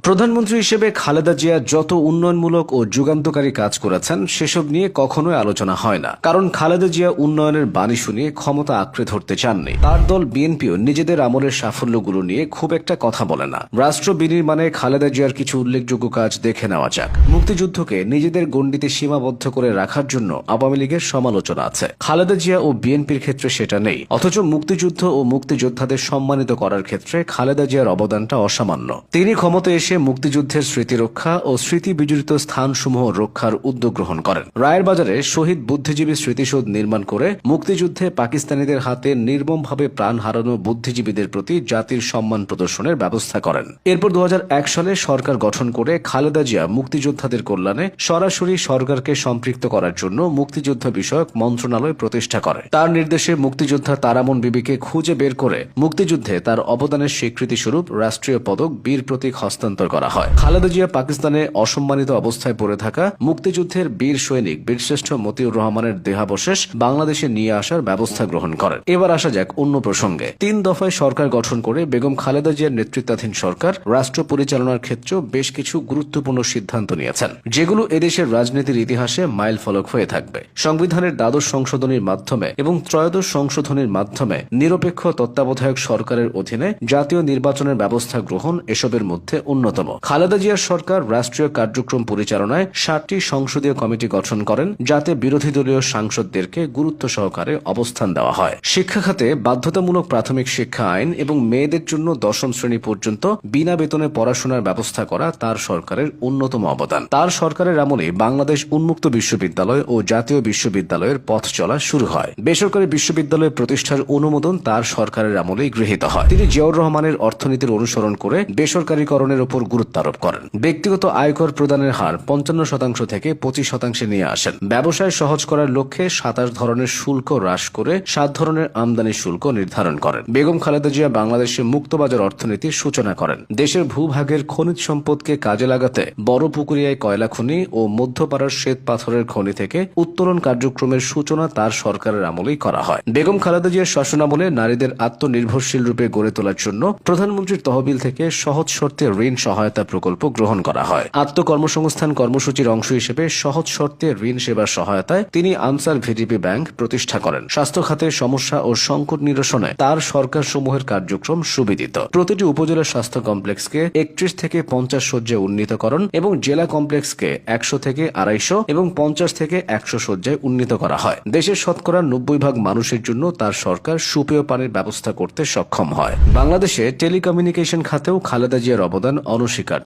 প্রধানমন্ত্রী হিসেবে খালেদা জিয়া যত উন্নয়নমূলক ও যুগান্তকারী কাজ করেছেন সেসব নিয়ে কখনোই আলোচনা হয় না। কারণ খালেদা জিয়া উন্নয়নের বাণী শুনিয়ে ক্ষমতা আঁকড়ে ধরতে চাননি। তার দল বিএনপিও নিজেদের আমলের সাফল্যগুলো নিয়ে খুব একটা কথা বলে না। রাষ্ট্র বিনির্মাণে খালেদা জিয়ার কিছু উল্লেখযোগ্য কাজ দেখে নেওয়া যাক। মুক্তিযুদ্ধকে নিজেদের গণ্ডিতে সীমাবদ্ধ করে রাখার জন্য আওয়ামী লীগের সমালোচনা আছে, খালেদা জিয়া ও বিএনপির ক্ষেত্রে সেটা নেই। অথচ মুক্তিযুদ্ধ ও মুক্তিযোদ্ধাদের সম্মানিত করার ক্ষেত্রে খালেদা জিয়ার অবদানটা অসামান্য। তিনি ক্ষমতায় এসে মুক্তিযুদ্ধের স্মৃতি রক্ষা ও স্মৃতি বিজড়িত স্থানসমূহ রক্ষার উদ্যোগ গ্রহণ করেন। রায়ের বাজারে শহীদ বুদ্ধিজীবী স্মৃতিসৌধ নির্মাণ করে মুক্তিযুদ্ধে পাকিস্তানিদের হাতে নির্মমভাবে প্রাণ হারানো বুদ্ধিজীবীদের প্রতি জাতির সম্মান প্রদর্শনের ব্যবস্থা করেন। এরপর 2001 সালে সরকার গঠন করে খালেদা জিয়া মুক্তিযোদ্ধাদের কল্যাণে সরাসরি সরকারকে সম্পৃক্ত করার জন্য মুক্তিযুদ্ধ বিষয়ক মন্ত্রণালয় প্রতিষ্ঠা করে। তার নির্দেশে মুক্তিযোদ্ধা তারামন বিবিকে খুঁজে বের করে মুক্তিযুদ্ধে তার অবদানের স্বীকৃতিস্বরূপ রাষ্ট্রীয় পদক বীর প্রতীক হস্তান্তর করা হয়। খালেদা জিয়া পাকিস্তানে অসম্মানিত অবস্থায় পড়ে থাকা মুক্তিযুদ্ধের বীর সৈনিক বীরশ্রেষ্ঠ মতিউর রহমানের দেহাবশেষ বাংলাদেশে নিয়ে আসার ব্যবস্থা গ্রহণ করেন। এবার আসা যাক অন্য প্রসঙ্গে। 3 দফায় সরকার গঠন করে বেগম খালেদা জিয়ার নেতৃত্বাধীন সরকার রাষ্ট্র পরিচালনার ক্ষেত্রে বেশ কিছু গুরুত্বপূর্ণ সিদ্ধান্ত নিয়েছেন, যেগুলো এদেশের রাজনীতির ইতিহাসে মাইল ফলক হয়ে থাকবে। সংবিধানের দ্বাদশ সংশোধনীর মাধ্যমে এবং ত্রয়োদশ সংশোধনীর মাধ্যমে নিরপেক্ষ তত্ত্বাবধায়ক সরকারের অধীনে জাতীয় নির্বাচনের ব্যবস্থা গ্রহণ এসবের মধ্যে অন্যতম। খালেদা জিয়ার সরকার রাষ্ট্রীয় কার্যক্রম পরিচালনায় 7টি সংসদীয় কমিটি গঠন করেন, যাতে বিরোধী দলীয় সাংসদদেরকে গুরুত্ব সহকারে অবস্থান দেওয়া হয়। শিক্ষা খাতে বাধ্যতামূলক প্রাথমিক শিক্ষা আইন এবং মেয়েদের জন্য 10ম শ্রেণী পর্যন্ত বিনা বেতনে পড়াশোনার ব্যবস্থা করা তার সরকারের অন্যতম অবদান। তার সরকারের আমলে বাংলাদেশ উন্মুক্ত বিশ্ববিদ্যালয় ও জাতীয় বিশ্ববিদ্যালয়ের পথ চলা শুরু হয়। বেসরকারি বিশ্ববিদ্যালয় প্রতিষ্ঠার অনুমোদন তার সরকারের আমলেই গৃহীত হয়। তিনি জিয়াউর রহমানের অর্থনীতির অনুসরণ করে বেসরকারীকরণের উপর গুরুত্ব আরোপ করেন। ব্যক্তিগত আয়কর প্রদানের হার 55% থেকে 25% নিয়ে আসেন। ব্যবসায় সহজ করার লক্ষ্যে 27 ধরনের শুল্ক হ্রাস করে 7 ধরনের আমদানি শুল্ক নির্ধারণ করেন। বেগম খালেদা জিয়া বাংলাদেশে মুক্তবাজার অর্থনীতির সূচনা করেন। দেশের ভূভাগের খনিজ সম্পদকে কাজে লাগাতে বড় পুকুরিয়ায় কয়লা খনি ও মধ্যপাড়ার শ্বেত পাথরের খনি থেকে উত্তোলন কার্যক্রমের সূচনা তার সরকারের আমলেই করা হয়। বেগম খালেদা জিয়ার শাসনামলে নারীদের আত্মনির্ভরশীল রূপে গড়ে তোলার জন্য প্রধানমন্ত্রীর তহবিল থেকে সহজ শর্তে ঋণ সহায়তা প্রকল্প গ্রহণ করা হয়। আত্মকর্মসংস্থান কর্মসূচির অংশ হিসেবে সহজ শর্তে ঋণ সেবার সহায়তায় তিনি আনসার ভিডিপি ব্যাংক প্রতিষ্ঠা করেন। স্বাস্থ্য খাতের সমস্যা ও সংকট নিরসনে তার সরকার সমূহের কার্যক্রম সুবিদিত। প্রতিটি উপজেলা স্বাস্থ্য কমপ্লেক্সকে 31 থেকে 50 শয্যায় উন্নীতকরণ এবং জেলা কমপ্লেক্সকে 100 থেকে 250 এবং 50 থেকে 100 শয্যায় উন্নীত করা হয়। দেশের শতকরা 90% মানুষের জন্য তার সরকার সুপেয় পানির ব্যবস্থা করতে সক্ষম হয়। বাংলাদেশে টেলিকমিউনিকেশন খাতেও খালেদা জিয়ার অবদান অনস্বীকার্য।